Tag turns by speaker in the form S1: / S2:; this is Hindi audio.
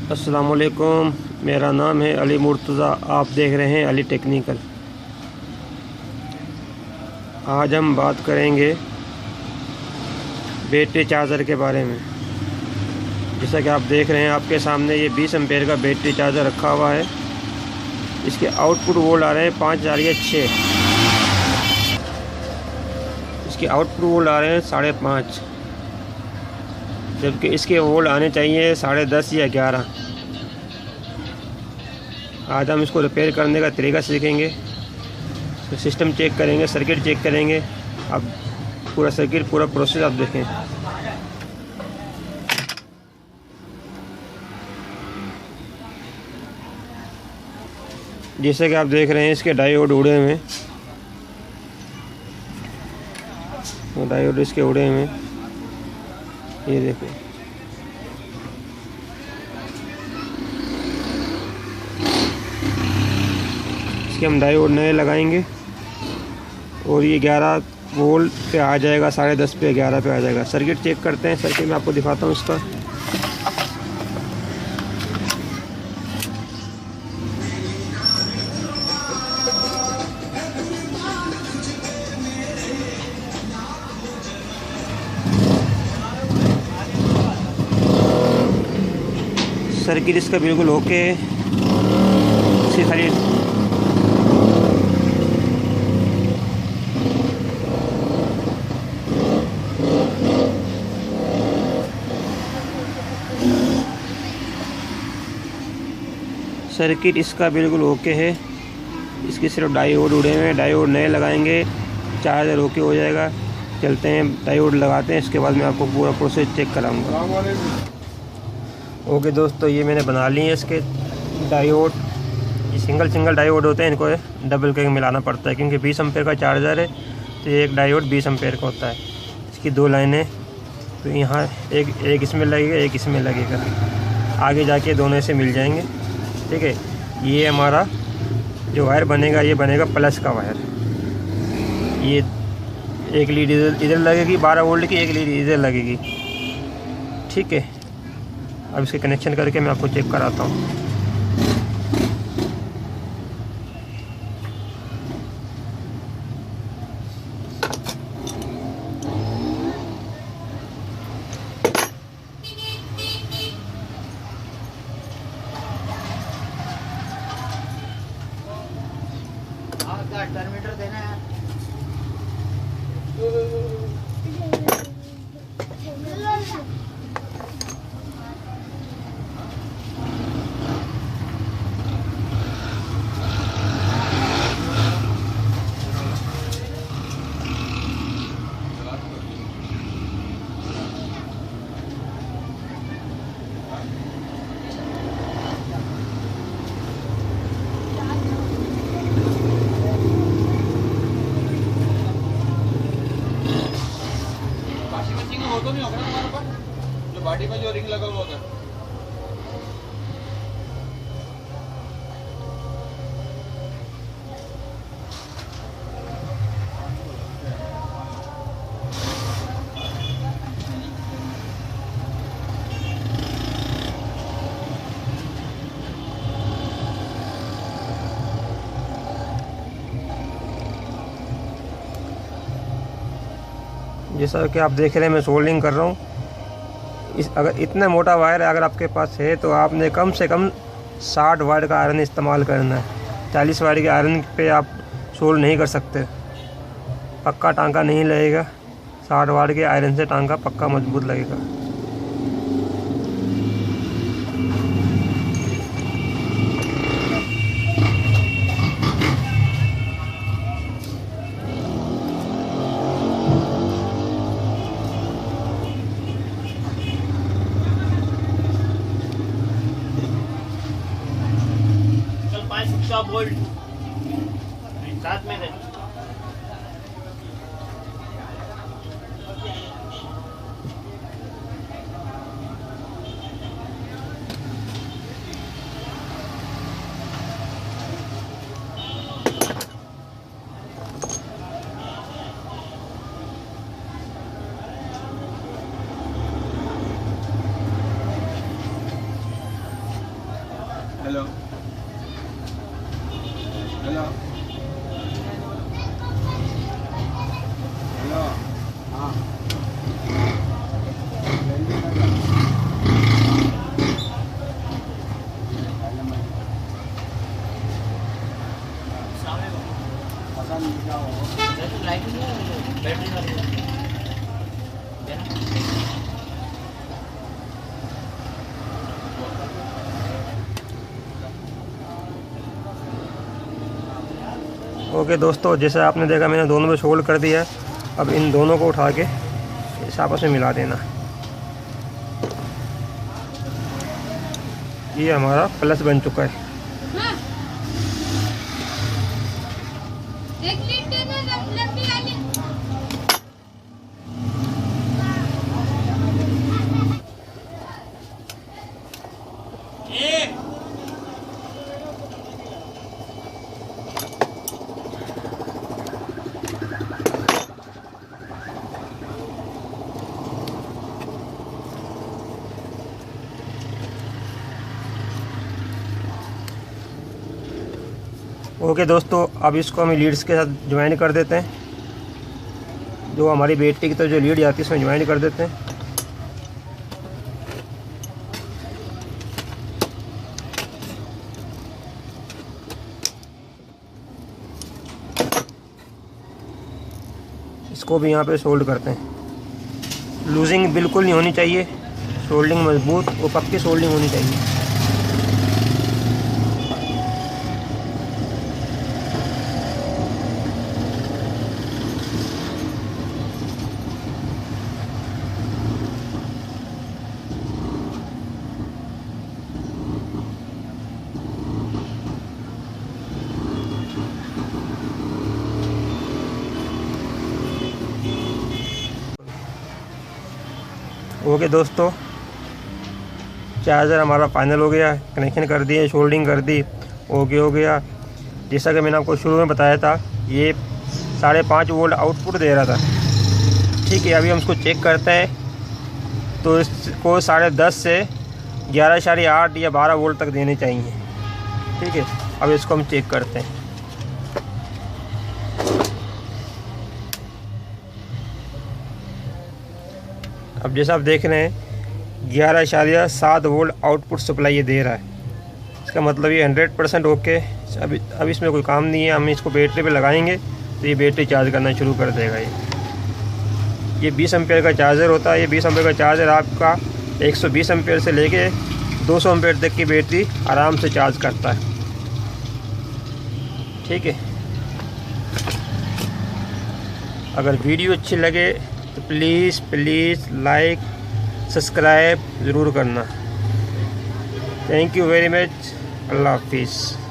S1: अस्सलामुअलैकुम, मेरा नाम है अली मुर्तज़ा। आप देख रहे हैं अली टेक्निकल। आज हम बात करेंगे बैटरी चार्जर के बारे में। जैसा कि आप देख रहे हैं, आपके सामने ये 20 एम्पेयर का बैटरी चार्जर रखा हुआ है। इसके आउटपुट वोल्ट आ रहे हैं 5000 या 6। इसके आउटपुट वोल्ट आ रहे हैं 5.5, जबकि इसके वोल्ट आने चाहिए 10.5 या 11। आज हम इसको रिपेयर करने का तरीका सीखेंगे। तो सिस्टम चेक करेंगे, सर्किट चेक करेंगे। अब पूरा सर्किट, पूरा प्रोसेस आप देखें। जैसे कि आप देख रहे हैं, इसके डायोड उड़े हुए हैं। तो डायोड इसके उड़े हुए हैं, ये देखो। इसके हम डायोड नए लगाएंगे और ये 11 वोल्ट पे आ जाएगा, 10.5 पे 11 पे आ जाएगा। सर्किट चेक करते हैं। सर्किट में आपको दिखाता हूँ इसका। सर्किट इसका बिल्कुल ओके है। इसकी खाली सर्किट इसका बिल्कुल ओके है। इसके सिर्फ डायोड उड़े हुए हैं। डायोड नए लगाएंगे, चार्जर ओके हो जाएगा। चलते हैं, डायोड लगाते हैं, इसके बाद मैं आपको पूरा प्रोसेस चेक कराऊंगा। ओके दोस्तों, ये मैंने बना लिए हैं इसके डायोड। ये सिंगल डायोड होते हैं, इनको डबल करके मिलाना पड़ता है, क्योंकि 20 एम्पेयर का चार्जर है। तो एक डायोड 20 एम्पेयर का होता है। इसकी 2 लाइनें, तो यहाँ एक इसमें लगेगा, एक इसमें लगेगा। आगे जाके दोनों से मिल जाएंगे। ठीक है, ये हमारा जो वायर बनेगा, ये बनेगा प्लस का वायर। ये एक लीड इधर लगेगी 12 वोल्ट की, एक लीड इधर लगेगी। ठीक है, अब इसके कनेक्शन करके मैं आपको चेक कराता हूँ।
S2: टर्मीटर देना है। वो तो नहीं होगा ना हमारे पास, जो बॉडी में जो रिंग लगा हुआ होता है।
S1: जैसा कि आप देख रहे हैं, मैं सोल्डिंग कर रहा हूँ। अगर इतना मोटा वायर अगर आपके पास है, तो आपने कम से कम 60 वाट का आयरन इस्तेमाल करना है। 40 वाट के आयरन पे आप सोल्ड नहीं कर सकते, पक्का टांका नहीं लगेगा। 60 वाट के आयरन से टांका पक्का मजबूत लगेगा।
S2: वोल्ट साथ में है। हेलो हेलो हेलो हाँ
S1: ओके दोस्तों, जैसे आपने देखा मैंने दोनों में सोल्ड कर दिया है। अब इन दोनों को उठा के इस आपस में मिला देना। ये हमारा प्लस बन चुका है। ओके दोस्तों, अब इसको हम लीड्स के साथ ज्वाइन कर देते हैं। जो हमारी बैटरी की तो जो लीड जाती है इसमें ज्वाइन कर देते हैं। इसको भी यहाँ पे सोल्ड करते हैं। लूजिंग बिल्कुल नहीं होनी चाहिए, सोल्डिंग मजबूत और पक्की सोल्डिंग होनी चाहिए। ओके दोस्तों, चार्जर हमारा फाइनल हो गया, कनेक्शन कर दिए, सोल्डिंग कर दी, ओके हो गया। जैसा कि मैंने आपको शुरू में बताया था, ये 5.5 वोल्ट आउटपुट दे रहा था। ठीक है, अभी हम इसको चेक करते हैं तो इसको 10.5 से 11.8 या 12 वोल्ट तक देने चाहिए। ठीक है, अब इसको हम चेक करते हैं। अब जैसा आप देख रहे हैं 11.7 वोल्ट आउटपुट सप्लाई ये दे रहा है। इसका मतलब ये 100% ओके। अब इसमें कोई काम नहीं है। हम इसको बैटरी पे लगाएंगे तो ये बैटरी चार्ज करना शुरू कर देगा। ये 20 एम्पेयर का चार्जर होता है। ये 20 एम्पेयर का चार्जर आपका 120 एम्पेयर से लेके 200 एम्पेयर तक की बैटरी आराम से चार्ज करता है। ठीक है, अगर वीडियो अच्छी लगे तो प्लीज़ लाइक सब्सक्राइब ज़रूर करना। Thank you very much. अल्लाह हाफिज़।